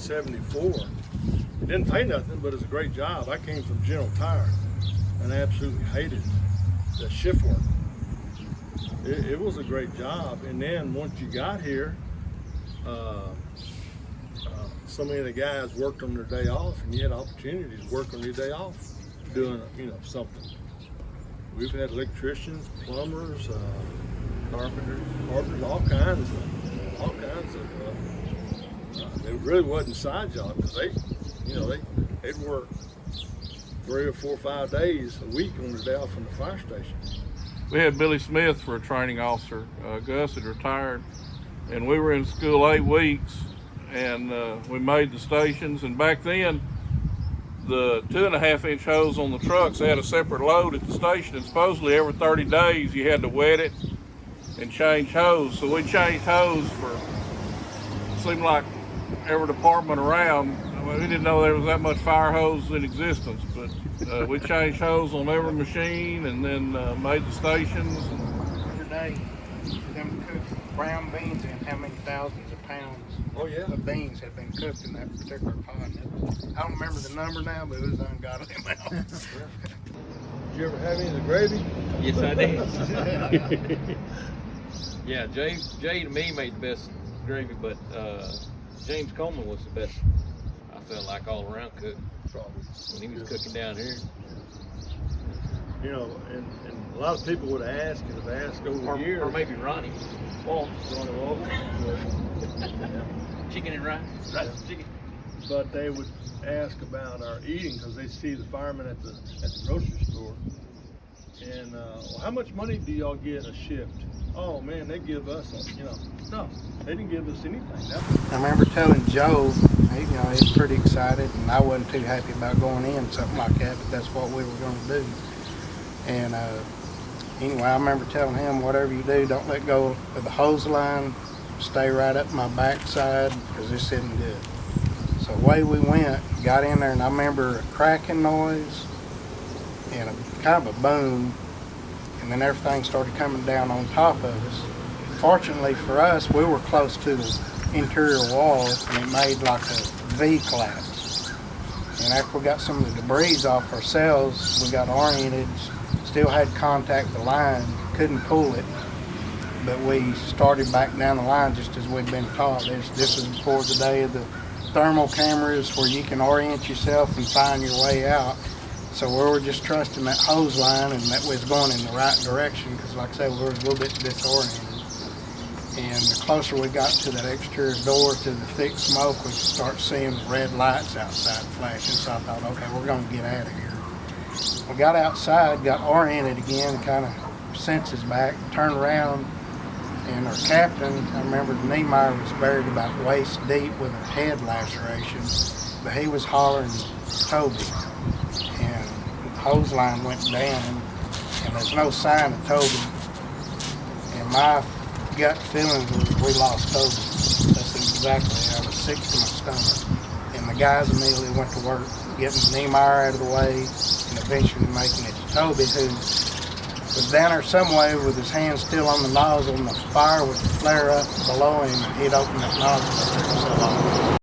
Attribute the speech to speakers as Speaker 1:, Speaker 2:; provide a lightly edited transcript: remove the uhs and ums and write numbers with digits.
Speaker 1: 1974. It didn't pay nothing, but it's a great job. I came from General Tire, and I absolutely hated the shift work. It was a great job, and then once you got here, so many of the guys worked on their day off, and you had opportunities to work on your day off, doing something. We've had electricians, plumbers, carpenters, all kinds of. It really wasn't side job because they'd work 3 or 4 or 5 days a week on the day off from the fire station.
Speaker 2: We had Billy Smith for a training officer. Gus had retired, and we were in school 8 weeks, and we made the stations. And back then, the 2.5-inch hose on the trucks, they had a separate load at the station, and supposedly every 30 days you had to wet it and change hose. So we changed hose for, it seemed like every department around. We didn't know there was that much fire hose in existence, but we changed hose on every machine, and then made the stations.
Speaker 3: Today, them cooked brown beans and how many thousands of pounds of beans had been cooked in that particular pot. I don't remember the number now, but it was ungodly amount.
Speaker 1: Did you ever have any of the gravy?
Speaker 4: Yes, I did. Yeah, Jay to me made the best gravy, but James Coleman was the best, I felt like, all around cook when he was cooking down here.
Speaker 1: And a lot of people would ask and have asked over the years.
Speaker 4: Or maybe Ronnie.
Speaker 1: Ronnie Wolf.
Speaker 4: Chicken and rice. Chicken.
Speaker 1: But they would ask about our eating because they see the firemen at the grocery store. And well, how much money do y'all get a shift? Oh man, they give us no, they didn't give us anything.
Speaker 3: I remember telling Joe, he was pretty excited, and I wasn't too happy about going in something like that, but that's what we were going to do. And anyway, I remember telling him, whatever you do, don't let go of the hose line, stay right up my backside, because this isn't good. So away we went, got in there, and I remember a cracking noise and a kind of a boom, and then everything started coming down on top of us. Fortunately for us, we were close to the interior wall, and it made like a V collapse. And after we got some of the debris off ourselves, we got oriented, still had contact with the line, couldn't pull it, but we started back down the line just as we'd been taught. This was before the day of the thermal cameras where you can orient yourself and find your way out. So we were just trusting that hose line and that we was going in the right direction, because like I said, we were a little bit disoriented. And the closer we got to that exterior door, to the thick smoke, we could start seeing red lights outside flashing. So I thought, okay, we're going to get out of here. We got outside, got oriented again, kind of senses back, turned around, and our captain, I remember Niemeyer was buried about waist deep with a head laceration, but he was hollering Toby, and the hose line went down, and there's no sign of Toby, and my gut feeling was we lost Toby. That's exactly, I was sick to my stomach, and the guys immediately went to work getting Niemeyer out of the way, and eventually making it to Toby, who was down there some way with his hand still on the nozzle, and the fire would flare up below him, and he'd open that nozzle so long.